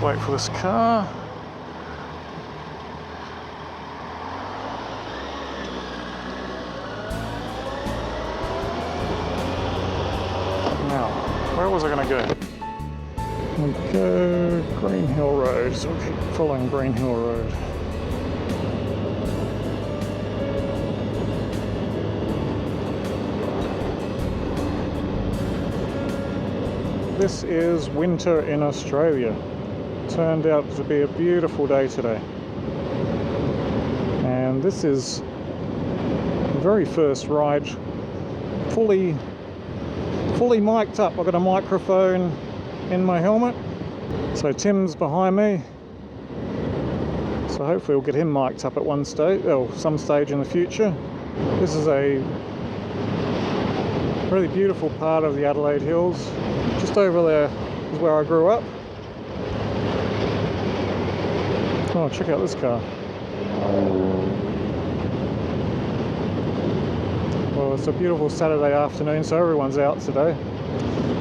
Just wait for this car. Now, where was I going to go? We go Green Hill Road, so we'll keep following Green Hill Road. This is winter in Australia. Turned out to be a beautiful day today. And this is the very first ride fully mic'd up. I've got a microphone in my helmet. So Tim's behind me. So hopefully we'll get him mic'd up at one stage, or some stage in the future. This is a really beautiful part of the Adelaide Hills. Just over there is where I grew up. Oh, check out this car. Well, it's a beautiful Saturday afternoon, so everyone's out today.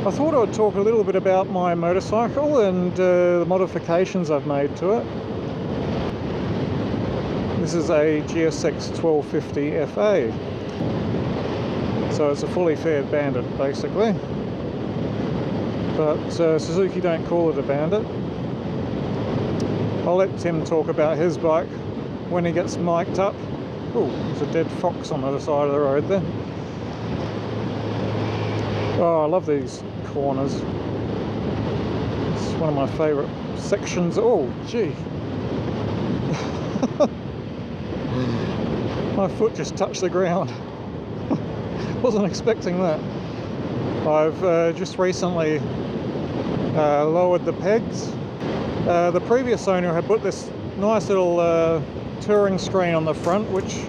I thought I would talk a little bit about my motorcycle and the modifications I've made to it. This is a GSX 1250 FA. So it's a fully fared Bandit, basically. But Suzuki don't call it a Bandit. I'll let Tim talk about his bike when he gets mic'd up. Oh, there's a dead fox on the other side of the road there. Oh, I love these corners. It's one of my favourite sections. Oh, gee. My foot just touched the ground. Wasn't expecting that. I've just recently lowered the pegs. The previous owner had put this nice little touring screen on the front, which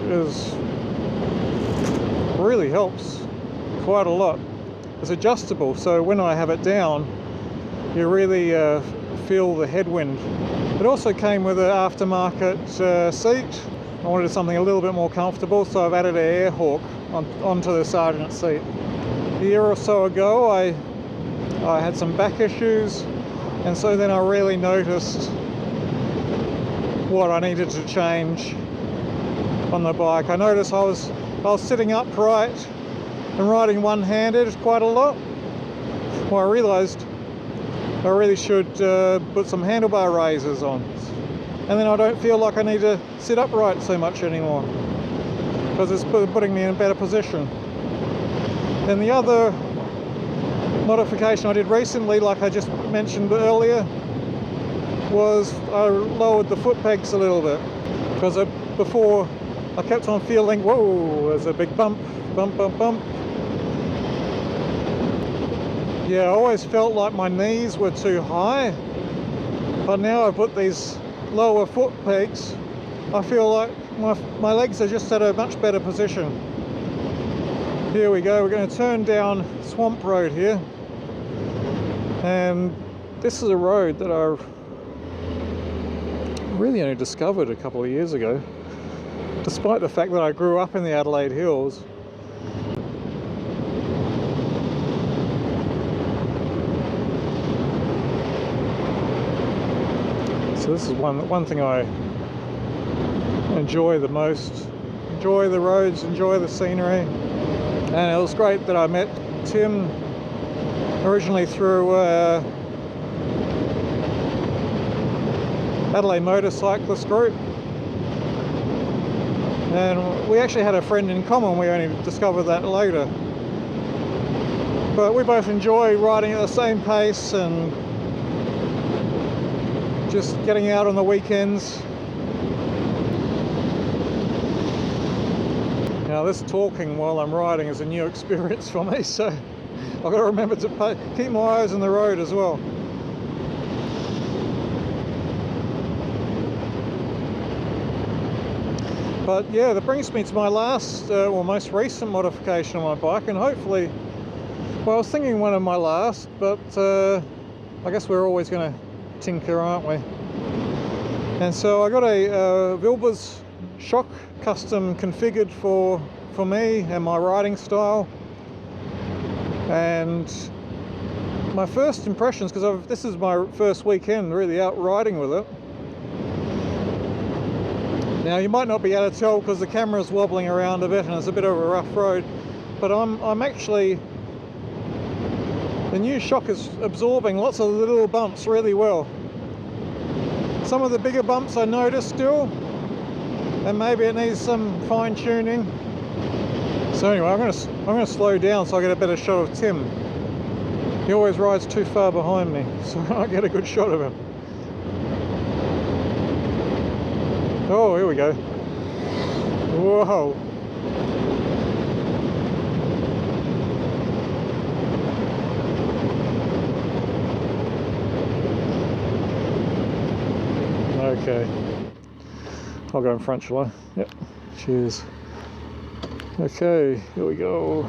really helps quite a lot. It's adjustable, so when I have it down, you really feel the headwind. It also came with an aftermarket seat. I wanted something a little bit more comfortable, so I've added an air hawk onto the sergeant seat. A year or so ago, I had some back issues, and so then I really noticed what I needed to change on the bike. I noticed I was sitting upright and riding one-handed quite a lot. Well, I realised I really should put some handlebar raisers on, and then I don't feel like I need to sit upright so much anymore, because it's putting me in a better position. Then the other modification I did recently, like I just mentioned earlier, was I lowered the foot pegs a little bit, because before I kept on feeling, whoa, there's a big bump. Yeah, I always felt like my knees were too high, but now I put these lower foot pegs, I feel like my legs are just at a much better position. Here we go, we're going to turn down Swamp Road here, and this is a road that I really only discovered a couple of years ago, despite the fact that I grew up in the Adelaide Hills. So this is one thing I enjoy the most. Enjoy the roads, enjoy the scenery. And it was great that I met Tim originally through Adelaide Motorcyclist Group. And we actually had a friend in common, we only discovered that later. But we both enjoy riding at the same pace and just getting out on the weekends. Now this talking while I'm riding is a new experience for me, so I've got to remember to keep my eyes on the road as well. But yeah, that brings me to my last, or most recent modification on my bike, and hopefully, well, I was thinking one of my last, but I guess we're always going to tinker, aren't we? And so I got a Wilbur's shock custom configured for me and my riding style, and my first impressions, because this is my first weekend really out riding with it. Now you might not be able to tell because the camera's wobbling around a bit and it's a bit of a rough road, but I'm actually, the new shock is absorbing lots of little bumps really well. Some of the bigger bumps I notice still, and maybe it needs some fine tuning. So anyway, I'm gonna slow down so I get a better shot of Tim. He always rides too far behind me, so I get a good shot of him. Oh, here we go. Whoa. Okay. I'll go in front, shall I? Yep. Cheers. Okay, here we go.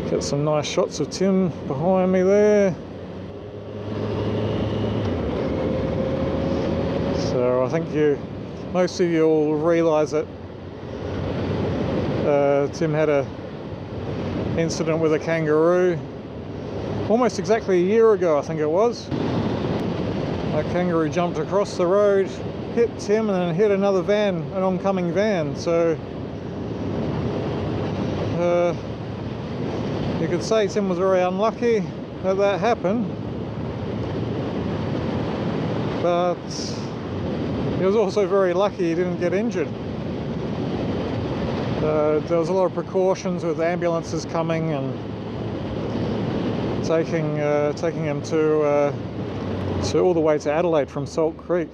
Get some nice shots of Tim behind me there. So I think most of you will realise that Tim had a incident with a kangaroo almost exactly a year ago, I think it was. A kangaroo jumped across the road, hit Tim, and then hit another van, an oncoming van. So you could say Tim was very unlucky that happened, but he was also very lucky he didn't get injured. There was a lot of precautions with ambulances coming and taking him to all the way to Adelaide from Salt Creek.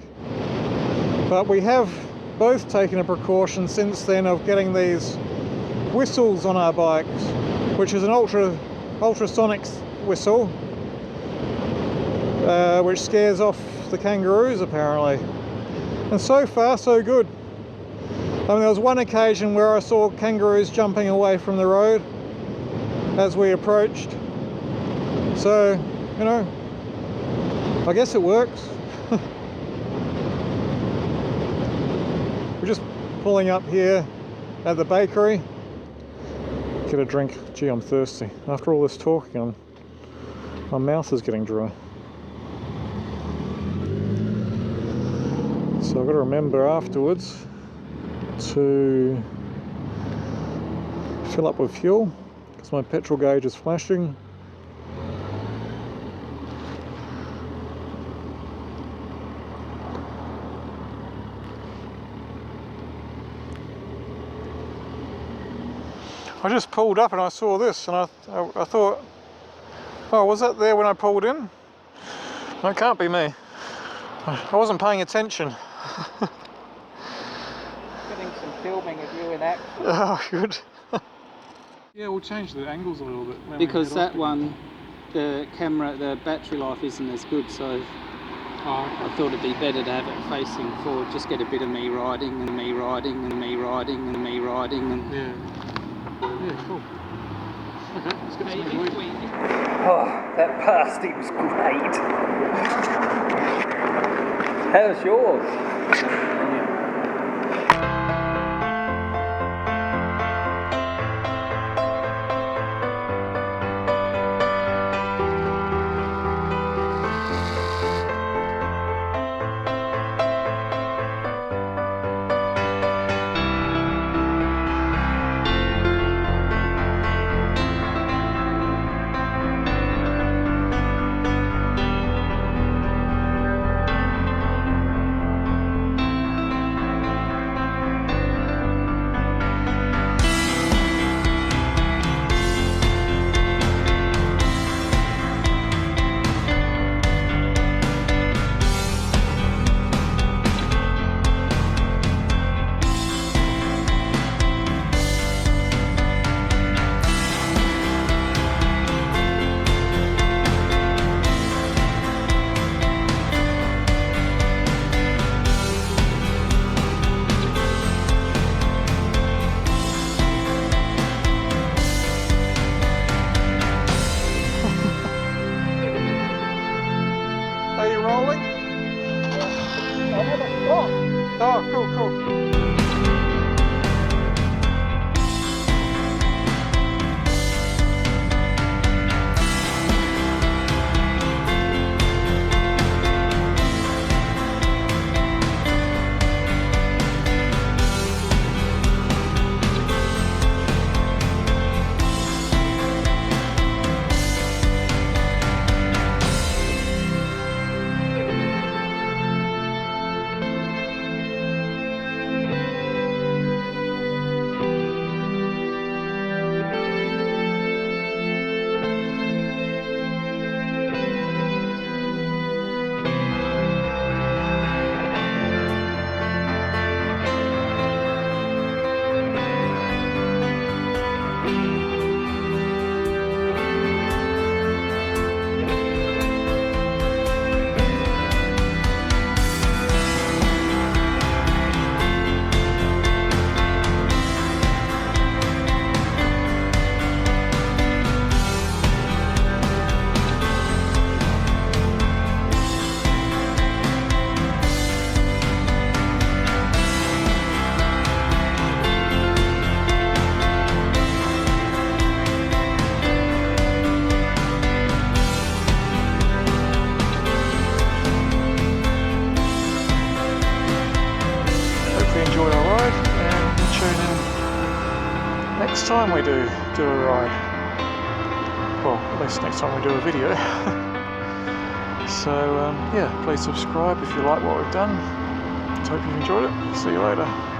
But we have both taken a precaution since then of getting these whistles on our bikes, which is an ultrasonic whistle, which scares off the kangaroos apparently. And so far so good. I mean, there was one occasion where I saw kangaroos jumping away from the road as we approached. So, you know, I guess it works. We're just pulling up here at the bakery. Get a drink. Gee, I'm thirsty. After all this talking, my mouth is getting dry. So I've got to remember afterwards to fill up with fuel because my petrol gauge is flashing. I just pulled up and I saw this and I thought, oh, was that there when I pulled in? That can't be me. I wasn't paying attention. Getting some filming of you in action. Oh, good. Yeah, we'll change the angles a little bit. Because that one, the camera, the battery life isn't as good, so I thought it'd be better to have it facing forward. Just get a bit of me riding and me riding and me riding and me riding. And yeah, cool. Okay, let's get some enjoy. Oh, that pasty was great. How's yours? Oh, cool, cool. we do a ride. Well, at least next time we do a video. So yeah, please subscribe if you like what we've done. Hope you've enjoyed it. See you later.